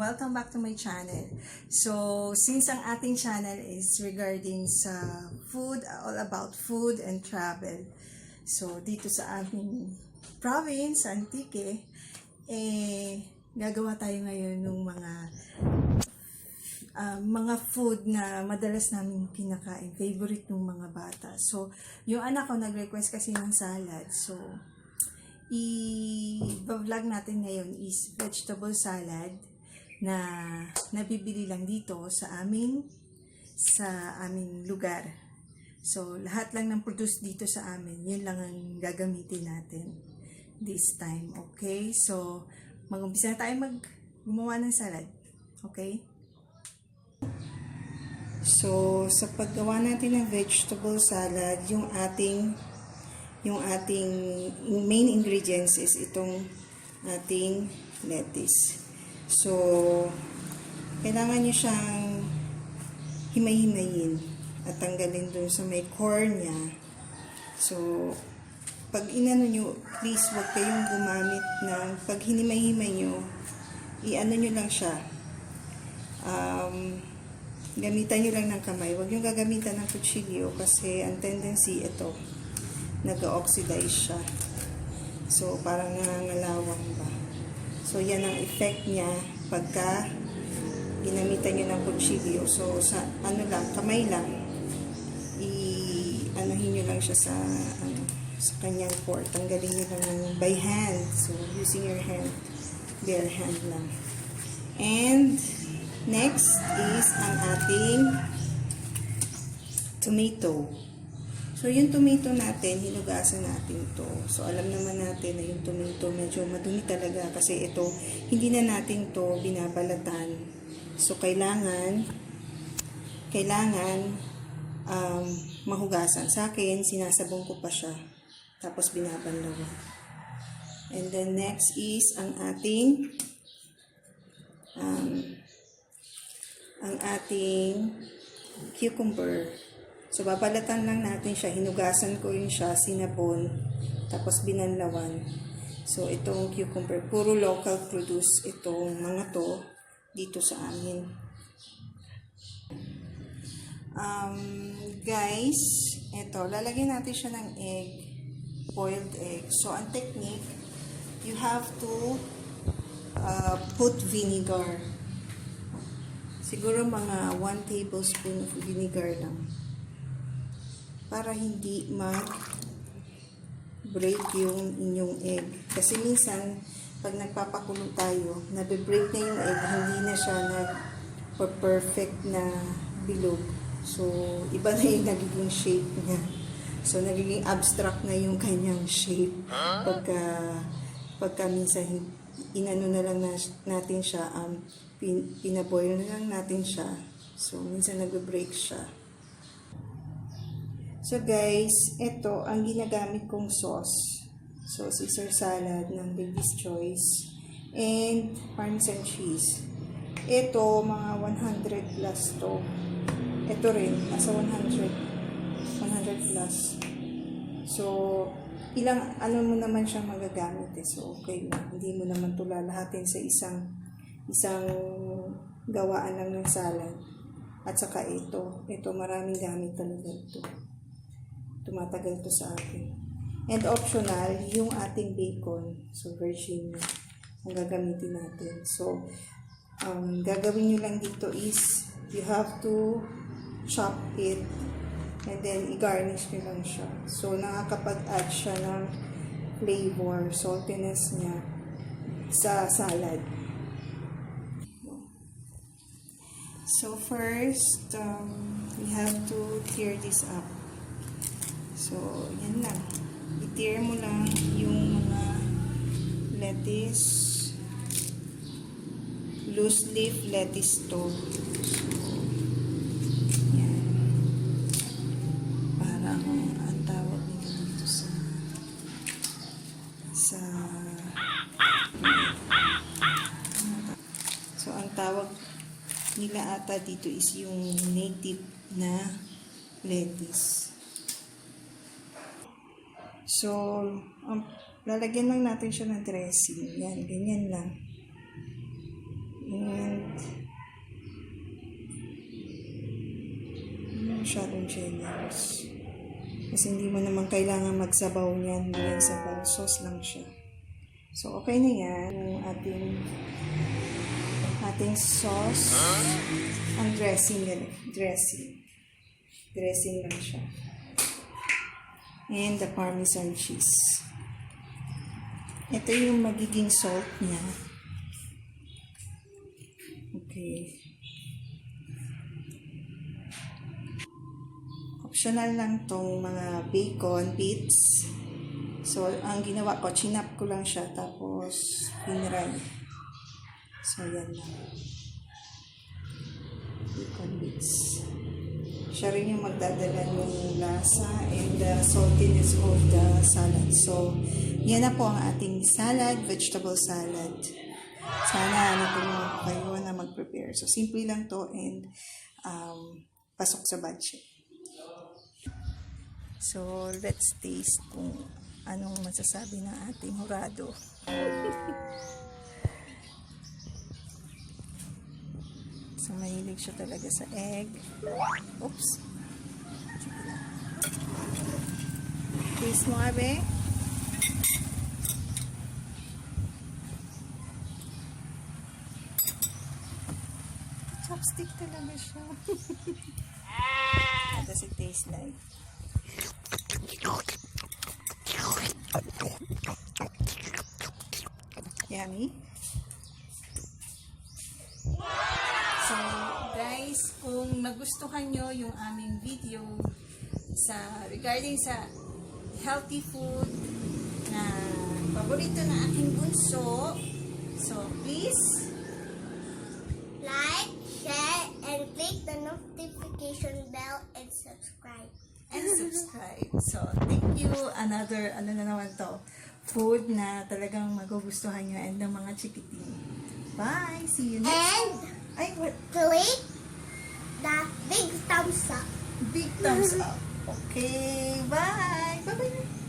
Welcome back to my channel. So, since ang ating channel is regarding sa food, all about food and travel. So, dito sa aming province, Antique, gagawa tayo ngayon ng mga food na madalas namin kinakain, favorite ng mga bata. So, yung anak ko nag-request kasi ng salad. So, i-vlog natin ngayon is vegetable salad na nabibili lang dito sa aming lugar. So, lahat lang ng produce dito sa amin, yun lang ang gagamitin natin this time. Okay? So, mag-umpisa na tayo gumawa ng salad. Okay? So, sa paggawa natin ng vegetable salad, yung ating main ingredients is itong ating lettuce. So, kailangan nyo siyang himay-himayin at tanggalin dun sa may core niya. So, pag inano nyo, please huwag kayong gumamit ng, pag hinimay-himay nyo, i-ano nyo lang siya. Gamitan nyo lang ng kamay. Huwag nyo gagamitan ng kutsilyo kasi ang tendency ito, nag-oxidize siya. So, parang nangangalawang ba. So, yan ang effect niya pagka ginamitan nyo ng kutsilyo. So, sa kamay lang, i-anuhin nyo lang siya sa kanyang core. Tanggalin nyo lang by hand. So, using your hand, bare hand lang. And, next is ang ating tomato. So, yung tomato natin, hinugasan natin to. So, alam naman natin na yung tomato medyo madumi talaga kasi ito, hindi na natin to binabalatan. So, kailangan mahugasan. Sa akin, sinasabong ko pa siya. Tapos, binabanlawan. And then, next is ang ating cucumber. So, babalatan lang natin siya. Hinugasan ko rin siya, sinabon, tapos binanlawan. So, itong cucumber, puro local produce itong mga to dito sa amin. Guys, ito, lalagyan natin siya ng egg, boiled egg. So, ang technique, you have to put vinegar. Siguro mga 1 tablespoon of vinegar lang. Para hindi mag-break yung inyong egg. Kasi minsan, pag nagpapakulo tayo, nabe-break na yung egg, hindi na siya nag-perfect na bilog. So, iba na yung nagiging shape niya. So, nagiging abstract na yung kanyang shape. Pagka minsan, inano na lang natin siya, pinaboil na lang natin siya. So, minsan nagbe-break siya. So guys, ito ang ginagamit kong sauce. So Caesar salad ng Baby's Choice and Parmesan cheese. Ito mga 100 plus to. Ito rin nasa 100 plus. So ilang mo naman siya magagamit So okay na. Hindi mo naman ito lalahatin sa isang gawaan lang ng salad. At saka ito maraming gamit talaga ito. Tumatagal to sa akin. And optional, yung ating bacon. So, virgin ang gagamitin natin. So, gagawin nyo lang dito is, you have to chop it and then i-garnish nyo lang siya. So, nakakapag-add siya ng flavor, saltiness niya sa salad. So, first, we have to tear this up. So, yan lang. I-tear mo lang yung mga lettuce. Loose leaf lettuce to. tawag nila ata dito is yung native na lettuce. So, lalagyan lang natin siya ng dressing. Yan, ganyan lang. And, masyadong generous. Kasi hindi mo naman kailangan magsabaw niyan. Yan, sabaw. Sauce lang siya. So, okay na yan. Yung ating sauce. Ang dressing yan. Dressing lang siya. And the Parmesan cheese. Ito yung magiging salt niya. Okay. Optional lang tong mga bacon bits. So, ang ginawa ko, chinap ko lang siya, tapos pinray. So, yan lang. Bacon bits. Siya rin yung magdadala ng lasa and the saltiness of the salad. So, yan na po ang ating salad, vegetable salad. Sana natulungan ko kayo na mag-prepare. So, simple lang to and pasok sa budget. So, let's taste kung anong masasabi ng ating hurado. So, mahilig siya talaga sa egg. Oops. Sige lang. Taste mo, abe. Chopstick talaga siya. How does it taste like? Yummy. So, guys, kung nagustuhan nyo yung aming video regarding sa healthy food na paborito na aking bunso, so please like, share, and click the notification bell and subscribe. So, thank you. Another, ano na naman to, food na talagang magugustuhan nyo and ng mga chikiting. Bye! See you next And time. Ay, what? click the big thumbs up. Big thumbs up. Okay, bye! Bye-bye!